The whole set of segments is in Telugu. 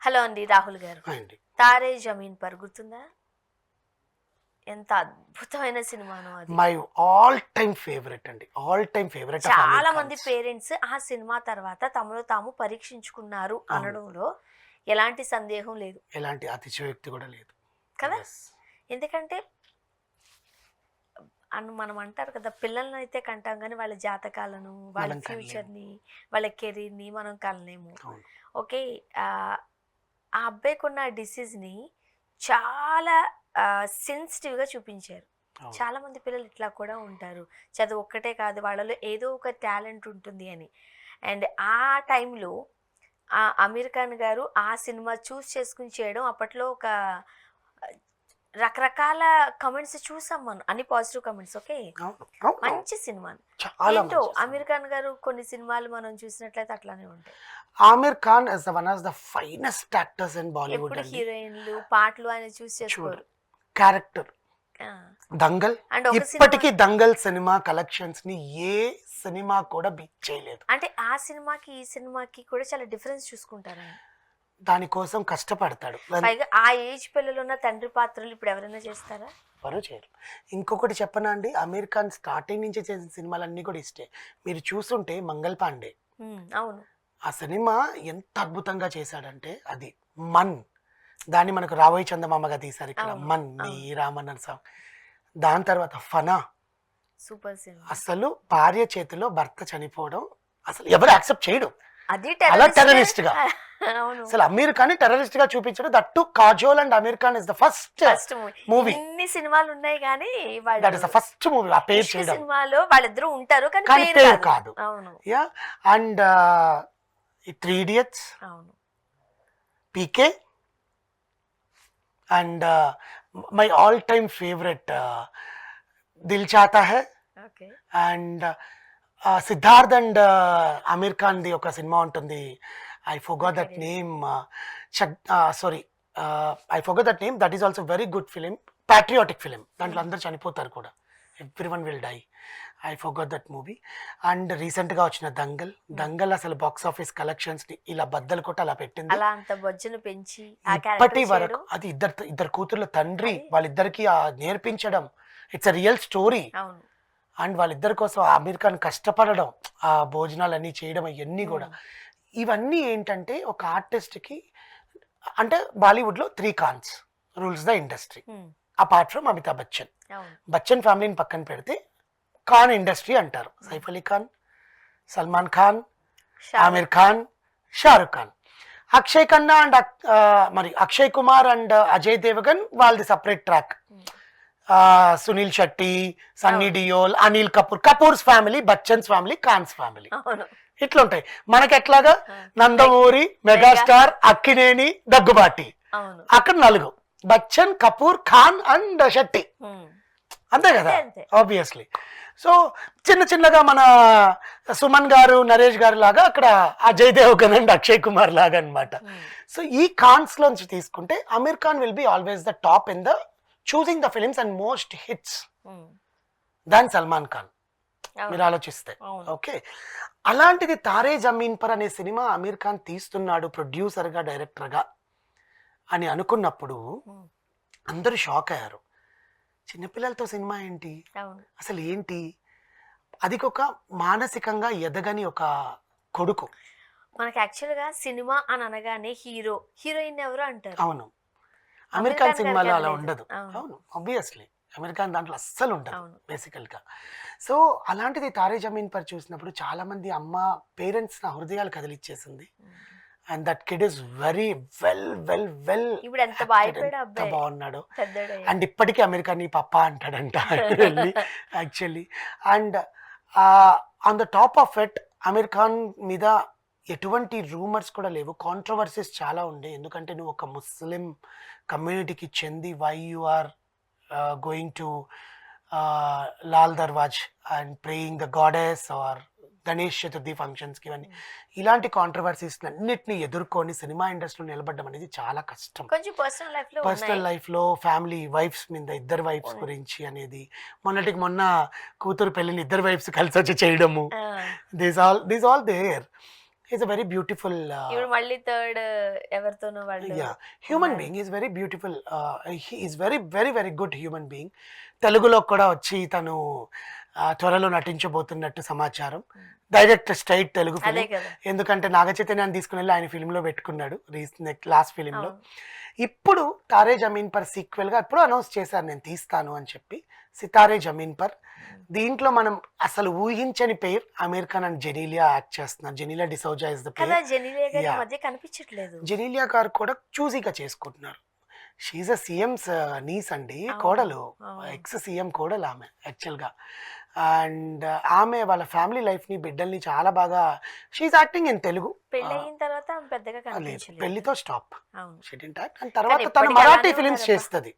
హలో అండి రాహుల్ గారు. అండి. 'తారే జమీన్ పర్' గుర్తుందా? ఎంత అద్భుతమైన సినిమానో అది. మై ఆల్ టైమ్ ఫేవరెట్ అండి. All time favourite of Aamir చాలా మంది ఖాన్స్. పేరెంట్స్ ఆ సినిమా తర్వాత తమలో తాము పరీక్షించుకున్నారు అవును. అనడంలో ఎలాంటి సందేహం లేదు ఎలాంటి అతిశయోక్తి కూడా లేదు. కదా. Yes. ఎందుకంటే మనం అంటారు కదా, పిల్లల్ని అయితే కంటాం కానీ వాళ్ళ జాతకాలను, వాళ్ళ మనం కనలేము. ఫ్యూచర్ని, వాళ్ళ కెరీర్ని మనం కనలేము. అవును. ఓకే. ఆ ఆ అబ్బాయికున్న డిసీజ్ని చాలా సెన్సిటివ్గా చూపించారు. అవును. చాలా మంది పిల్లలు ఇట్లా కూడా ఉంటారు. చదువు ఒక్కటే కాదు, వాళ్ళలో ఏదో ఒక టాలెంట్ ఉంటుంది అని. అండ్ ఆ టైంలో అమీర్ ఖాన్ గారు ఆ సినిమా చూస్ చేసుకుని చేయడం అప్పట్లో ఒక రకరకాల కమెంట్స్ చూసాం మనం, అన్ని పాజిటివ్ కమెంట్స్. ఓకే, అవును. అవును. మంచి సినిమా. చాలా ఏంటో మంచి అమీర్ ఖాన్ గారు కొన్ని సినిమాలు మనం చూసినట్లయితే అట్లానే ఉంటాయి. Aamir Khan is one of the finest actors in Bollywood ఎప్పుడు అండి. హీరోయిన్లు పాటలు ఆయన చూస్ చూడు చేసుకోరు. క్యారెక్టర్ ఆ, దంగల్ అండ్ ఒక ఇప్పటికీ సినిమా దంగల్ సినిమా కలెక్షన్స్ ని ఏ సినిమా కూడా బీట్ చేయలేదు. అంటే ఆ సినిమాకి ఈ సినిమాకి కూడా చాలా డిఫరెన్స్ చూసుకుంటారు ఆయన. దానికోసం కష్టపడతాడు. పైగా ఆ ఏజ్ పిల్లలు ఉన్న తండ్రి పాత్రలు ఇప్పుడు ఎవరైనా చేస్తారా? ఎవరు చేయరు. ఇంకొకటి చెప్పనా అండి, అమీర్ ఖాన్ స్టార్టింగ్ నుంచి చేసిన సినిమాలన్నీ కూడా ఇష్టే. మీరు చూస్తుంటే మంగల్ పాండే అవును. ఆ సినిమా ఎంత అద్భుతంగా చేశాడంటే అది మన్. దాన్ని మనకు రాబోయే చందమామగా తీశారు ఇక్కడ. అవును, మన్ నీ అవును. రామన్న సాంగ్. దాని తర్వాత ఫనా. Super cinema. అసలు భార్య చేతిలో భర్త చనిపోవడం అసలు ఎవరు యాక్సెప్ట్ చేయడు. అది అలా టెర్రరిస్ట్ టెర్రరిస్ట్ గా. అవును. అసలు అమీర్ ఖాన్ టెర్రరిస్ట్ గా చూపించడం. That Kajol and Aamir Khan is the first first movie. ఇన్ని సినిమాలు ఉన్నాయి కానీ that is the first movie ఆ పేరు ఇష్క్ చేయడం. సినిమాలో వాళ్ళిద్దరూ ఉంటారు కానీ కానీ పేరు పేరు కాదు. కాదు. అవును, యా. అండ్ ఈ 3 Idiots, అవును. PK and my all time favourite Dil Chahta Hai. Okay. And Siddharth and Aamir Khan the ఒక సినిమా ఉంటుంది. I forgot that name. Sorry, I forgot that name. That is also very good film, patriotic film. దాంట్లో అందరు చనిపోతారు కూడా, everyone will die. I forgot that movie. And రీసెంట్గా వచ్చిన దంగల్. దంగల్ అసలు బాక్స్ ఆఫీస్ కలెక్షన్స్ని ఇలా బద్దలు కొట్టి అలా పెట్టింది. అలా అంత బొజ్జను పెంచి ఆ ఇప్పటి క్యారెక్టర్ వరకు చేయడం. అది ఇద్దరు కూతుర్ల తండ్రి అది. వాళ్ళిద్దరికి నేర్పించడం. It's a real story. అవును. అండ్ వాళ్ళిద్దరి కోసం అమీర్ ఖాన్ కష్టపడడం, ఆ భోజనాలన్నీ చేయడం, ఇవన్నీ కూడా. ఇవన్నీ ఏంటంటే ఒక ఆర్టిస్ట్కి అంటే బాలీవుడ్లో 3 Khans rules the industry apart from Amitabh Bachchan. అవును. బచ్చన్ ఫ్యామిలీని పక్కన పెడితే ఖాన్ ఇండస్ట్రీ అంటారు. సైఫ్ అలీ ఖాన్, సల్మాన్ ఖాన్, ఆమిర్ ఖాన్, షారుఖ్ ఖాన్. అక్షయ్ ఖన్నా అండ్ మరి అక్షయ్ కుమార్ అండ్ అజయ్ దేవగన్ వాళ్ళది separate track. Sunil Shetty, Sunny Deol, Anil Kapoor. Kapoors family, Bachchans family, Khans family. అవును. ఇట్లుంటాయి. మనకి ఎట్లాగా నందమూరి, మెగాస్టార్, అక్కినేని, దగ్గుబాటి. అవును. అక్కడ 4 బచ్చన్, కపూర్, ఖాన్ అండ్ శెట్టి. అంతే కదా అంతే. ఆబ్వియస్లీ. సో చిన్న చిన్నగా మన సుమన్ గారు, నరేష్ గారు లాగా అక్కడ అజయ్ దేవగన్ అండ్ అక్షయ్ కుమార్ లాగా అనమాట. సో ఈ ఖాన్స్ లోంచి తీసుకుంటే Aamir Khan will be always the top in the choosing the films and most hits than Salman Khan, మీరు ఆలోచిస్తే. ఓకే, అలాంటిది తారే జమీన్ పర్ అనే సినిమా అమీర్ ఖాన్ తీస్తున్నాడు ప్రొడ్యూసర్గా, డైరెక్టర్గా అని అనుకున్నప్పుడు అందరూ షాక్ అయ్యారు. చిన్నపిల్లలతో సినిమా ఏంటి అసలు ఏంటి? అది ఒక మానసికంగా ఎదగని ఒక కొడుకు. మనకి యాక్చువల్గా సినిమా అని అనగానే హీరో హీరోయిన్ ఎవరు అంటారు. అవును, అమీర్ ఖాన్ సినిమాలో అలా లేదు. ఉండదు. అవును. అవును, ఆబ్వియస్లీ అమీర్ ఖాన్ దాంట్లో అస్సలు ఉండదు అవును. బేసికల్గా. సో అలాంటిది తారే జమీన్ పర్ చూసినప్పుడు చాలా మంది అమ్మ పేరెంట్స్ నా హృదయాలు కదిలిచ్చేసింది. And that kid is very well ఇప్పుడు ఎంత బాగుపడ్డా అబ్బాయి, బాగున్నాడు. పెద్దోడయ్యాడు. అండ్ ఇప్పటికీ అమీర్ ఖాన్ నీ పప్ప అంటాడంట actually. And on the top of it Aamir Khan మీద ఎటువంటి రూమర్స్ కూడా లేవు, కాంట్రవర్సీస్ చాలా ఉండే. ఎందుకంటే నువ్వు ఒక ముస్లిం కమ్యూనిటీకి చెంది why you are going to Lal Darwaz and praying the goddess or Ganesh Chaturthi ఫంక్షన్స్కి, ఇవన్నీ ఇలాంటి కాంట్రవర్సీస్ అన్నిటిని ఎదుర్కొని సినిమా ఇండస్ట్రీలో నిలబడడం అనేది చాలా కష్టం. కొంచెం పర్సనల్ లైఫ్లో ఫ్యామిలీ వైఫ్స్ మీద, ఇద్దరు వైఫ్స్ గురించి అనేది. మొన్నటికి మొన్న కూతురు పెళ్ళిని ఇద్దరు వైఫ్స్ కలిసి వచ్చి చేయడము, this all there. Is a very beautiful ఇప్పుడు మళ్ళీ థర్డ్ ఎవరితోనో వాళ్ళు యా హ్యూమన్ ఉన్నారు. Being is very beautiful. Is very very very good human being. తెలుగులో కూడా వచ్చి తను త్వరలో నటించబోతున్నట్టు సమాచారం. డైరెక్ట్ స్ట్రైట్ తెలుగు అదే ఫిలిం. కదా. ఎందుకంటే నాగ చైతన్యాన్ని తీసుకుని వెళ్ళి ఆయన ఫిలింలో పెట్టుకున్నాడు రీసెంట్ లాస్ట్ ఫిలింలో. అవును. ఇప్పుడు తారే జమీన్ పర్ సీక్వెల్గా ఇప్పుడు అనౌన్స్ చేశారు నేను తీస్తాను అని చెప్పి, సితారే జమీన్ పర్. దీంట్లో మనం అసలు ఊహించని పేరు అమీర్ ఖాన్ అండ్ జెనీలియా యాక్ట్ చేస్తున్నారు. జెనీలియా డిసౌజా ఇస్ ద కదా, పేర్. జెనీలియా గారి Yeah. మధ్య కనిపించట్లేదు. జెనీలియా గారు కూడా చూసీగా చేసుకుంటున్నారు. షీఈ్ అ సీఎంస్ నీస్ అండి, అవును, కోడలు, అవును. ఎక్స్ సీఎం కోడలు ఆమె యాక్చువల్గా. అండ్ ఆమె వాళ్ళ ఫ్యామిలీ లైఫ్ని బిడ్డల్ని చాలా బాగా షీఈ్ యాక్టింగ్ ఇన్ తెలుగు. పెళ్లి అయిన తర్వాత ఆమె పెద్దగా లేదు, కనిపించలేదు. పెళ్లితో స్టాప్. అవును. She didn't act. అండ్ తర్వాత తను ఎప్పటికీ మరాఠీ అలానే ఫిలిమ్స్ ఉన్నారబ్బా. చేస్తుంది.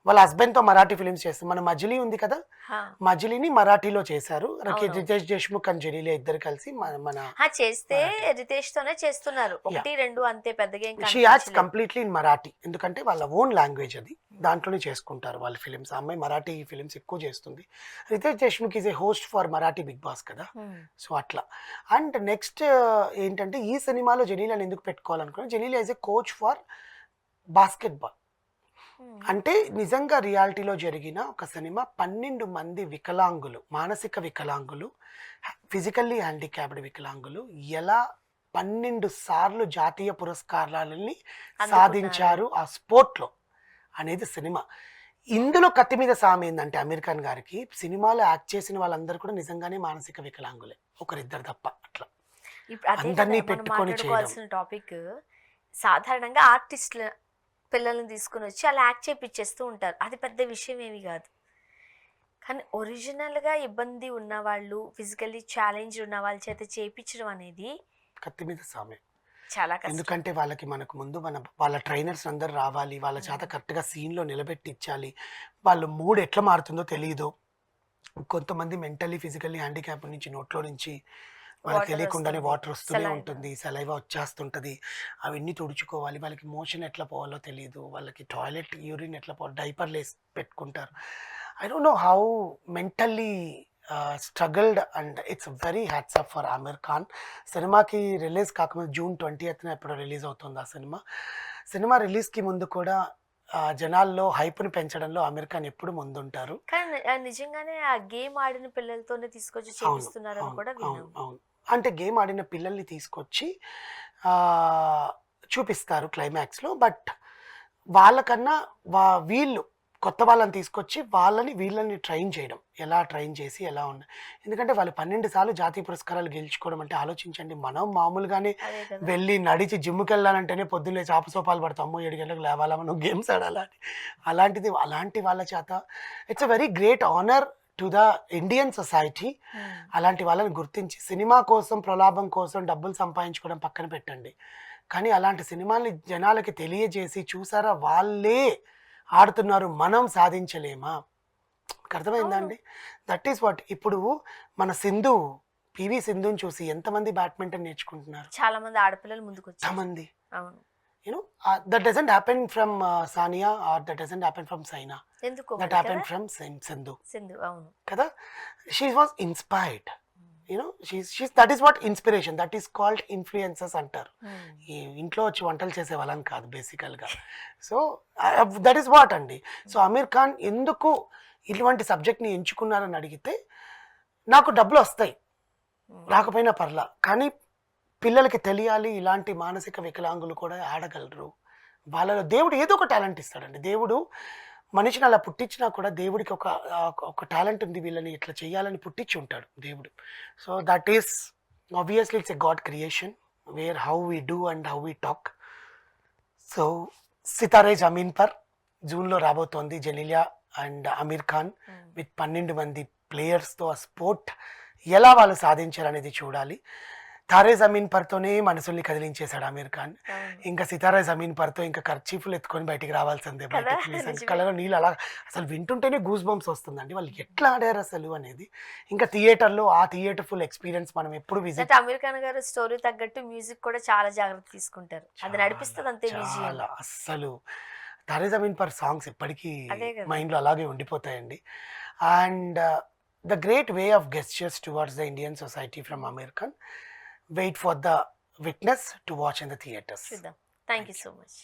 వాళ్ళ హస్బెండ్తో మరాఠీ ఫిలిమ్స్ చేస్తుంది. మన మజిలీ ఉంది కదా, హా. మజిలీని మరాఠీలో చేశారు. అవును. రితేష్ దేశ్ముఖ్ అండ్ జెనీలియా ఇద్దరు కలిసి మన చేస్తే మరాఠీ. రితేష్ తోనే చేస్తున్నారు. ఒకటి రెండు అంతే, పెద్దగా ఏం షీ యాక్ట్స్ కనిపించలేదు. Completely in Marathi. ఎందుకంటే వాళ్ళ ఓన్ లాంగ్వేజ్ అది, దాంట్లోనే చేసుకుంటారు వాళ్ళ ఫిలిమ్స్. అమ్మాయి మరాఠీ ఫిలిమ్స్ ఎక్కువ చేస్తుంది. Ritesh Deshmukh is a host for Marathi Bigg Boss కదా, హ్మ్. సో అట్లా. అండ్ నెక్స్ట్ ఏంటంటే ఈ సినిమాలో జెనీలియాని ఎందుకు పెట్టుకోవాలనుకున్నాను, Genelia is a coach for basketball. Hmm. అంటే నిజంగా రియాలిటీలో జరిగిన ఒక సినిమా. 12 మంది వికలాంగులు, మానసిక వికలాంగులు, ఫిజికల్లీ హ్యాండిక్యాప్డ్ వికలాంగులు ఎలా 12 సార్లు జాతీయ పురస్కారాలని అందుకున్నారు. సాధించారు ఆ స్పోర్ట్లో అనేది సినిమా. ఇందులో కత్తి మీద సామె ఏంటంటే అమీర్ ఖాన్ గారికి సినిమాలో యాక్ట్ చేసిన వాళ్ళందరూ కూడా నిజంగానే మానసిక వికలాంగులే, ఒకరిద్దరు తప్ప. అట్లా ఇప్పుడు అదే కదా అందరినీ మనం పెట్టుకొని చేయడం. మాట్లాడుకోవాల్సిన టాపిక్. సాధారణంగా ఆర్టిస్టుల పిల్లల్ని తీసుకుని వచ్చి అలా యాక్ట్ చేపిచ్చేస్తూ ఉంటారు. అది పెద్ద విషయం ఏమి కాదు. కానీ ఒరిజినల్గా ఇబ్బంది ఉన్నవాళ్ళు, ఫిజికల్లీ ఛాలెంజ్ ఉన్న వాళ్ళ చేత చేయించడం అనేది కత్తి మీద సామె. చాలా కష్టం. ఎందుకంటే వాళ్ళకి మనకు ముందు వాళ్ళ ట్రైనర్స్ అందరు రావాలి, వాళ్ళ చేత కరెక్ట్గా సీన్లో నిలబెట్టించాలి. వాళ్ళ మూడ్ ఎట్లా మారుతుందో తెలియదు. కొంతమంది మెంటల్లీ ఫిజికల్లీ హ్యాండిక్యాప్ నుంచి నోట్లో నుంచి వాళ్ళకి వాటర్ తెలియకుండానే వస్తుంది, వాటర్ వస్తూనే saliva. ఉంటుంది, సలైవా వచ్చేస్తుంటుంది. అవన్నీ తుడుచుకోవాలి. వాళ్ళకి మోషన్ ఎట్లా పోవాలో తెలియదు, వాళ్ళకి టాయిలెట్ యూరిన్ ఎట్లా పోవాలి, డైపర్లు వేసి పెట్టుకుంటారు. I don't know how mentally struggled. And it's very hats off for Aamir Khan. సినిమాకి రిలీజ్ కాకముందు June 20th ఎప్పుడో రిలీజ్ అవుతుంది ఆ సినిమా. సినిమా రిలీజ్కి ముందు కూడా జనాల్లో హైప్ని పెంచడంలో అమీర్ ఖాన్ ఎప్పుడు ముందుంటారు. కానీ నిజంగానే ఆ గేమ్ ఆడిన పిల్లలతోనే తీసుకొచ్చి అవును, చేపిస్తున్నారని అవును, కూడా అవును, విన్నాం. అవును. అంటే గేమ్ ఆడిన పిల్లల్ని తీసుకొచ్చి ఆ, చూపిస్తారు క్లైమాక్స్లో. బట్ వాళ్ళకన్నా వీళ్ళు కొత్త వాళ్ళని తీసుకొచ్చి వీళ్ళని ట్రైన్ చేయడం, ఎలా ట్రైన్ చేసి ఎలా ఉన్నాయి. ఎందుకంటే వాళ్ళు 12 సార్లు జాతీయ పురస్కారాలు గెలుచుకోవడం అంటే ఆలోచించండి. మనం మామూలుగానే అదే కదా. వెళ్ళి నడిచి జిమ్కి వెళ్ళాలంటేనే పొద్దున్నే చాపసోపాలు పడతాము, 7 గంటలకు లేవాలా, మనం గేమ్స్ ఆడాలా అని. అలాంటి వాళ్ళ చేత it's a very great honour to the Indian society. హ్మ్. అలాంటి వాళ్ళని గుర్తించి సినిమా కోసం, ప్రలాభం కోసం డబ్బులు సంపాదించుకోవడం పక్కన పెట్టండి, కానీ అలాంటి సినిమాల్ని జనాలకి తెలియజేసి చూసారా వాళ్ళే ఆడుతున్నారు, మనం సాధించలేమా? అర్థమైందా అండి? That is what. ఇప్పుడు మన పివి సింధుని చూసి ఎంతమంది బ్యాడ్మింటన్ నేర్చుకుంటున్నారు? చాలా మంది ఆడపిల్లలు ముందుకు వచ్చారు. ఎంతమంది? అవును. That doesn't happen from Sania, or that doesn't happen from Saina. ఎందుకో That మరి happened కదా? from Sindhu. సింధు. అవును. Kada? She was inspired. That is what inspiration. That is called influencers అంటారు. హ్మ్. ఈ ఇంట్లో వచ్చి వంటలు చేసే వాళ్ళని కాదు బేసికల్గా. సో దట్ ఈస్ వాట్ అండి. సో అమీర్ ఖాన్ ఎందుకు ఇటువంటి సబ్జెక్ట్ని ఎంచుకున్నారని అడిగితే, నాకు డబ్బులు వస్తాయి, హ్మ్. రాకపోయినా పర్లా, కానీ పిల్లలకి తెలియాలి ఇలాంటి మానసిక వికలాంగులు కూడా ఆడగలరు. వాళ్ళలో దేవుడు ఏదో ఒక టాలెంట్ ఇస్తాడండి. దేవుడు మనిషిని అలా పుట్టించినా కూడా దేవుడికి ఒక టాలెంట్ ఉంది, వీళ్ళని ఇట్లా చేయాలని పుట్టించి ఉంటాడు దేవుడు. So that is obviously it's a god creation where how we do and how we talk. So Sitaare Zameen Par జూన్లో రాబోతోంది. జెనీలియా అండ్ అమీర్ ఖాన్ హ్మ్. విత్ 12 మంది ప్లేయర్స్తో ఆ స్పోర్ట్ ఎలా వాళ్ళు సాధించారనేది చూడాలి. తారే జమీన్ పర్తోనే మనసుల్ని కదిలించేశాడు అమీర్ ఖాన్. అవును. ఇంకా సితారా జమీన్ పర్తో ఇంకా ఖర్చీఫ్లు ఎత్తుకొని బయటికి రావాల్సిందే. కదా, బయటకి నిజమే. కళ్ళలో నీళ్ళు అలా అసలు వింటుంటేనే గూస్ బంప్స్ వస్తుందండి. వాళ్ళు ఎట్లా ఆడారు అసలు అనేది. ఇంకా థియేటర్లో ఆ థియేటర్ ఫుల్ ఎక్స్పీరియన్స్ మనం ఎప్పుడు విజిట్. అంటే అమీర్ ఖాన్ గారు స్టోరీ తగ్గట్టు మ్యూజిక్ కూడా చాలా జాగ్రత్త తీసుకుంటారు. అది నడిపిస్తుంది అంతే విజయం. చాలా అస్సలు తారే జమీన్ పర్ సాంగ్స్ ఇప్పటికీ అదే కదా. మైండ్లో అలాగే ఉండిపోతాయండి. And the great way of gestures towards the Indian society from Aamir Khan. Wait for the witness to watch in the theatres. చూద్దాం. Thank you so much.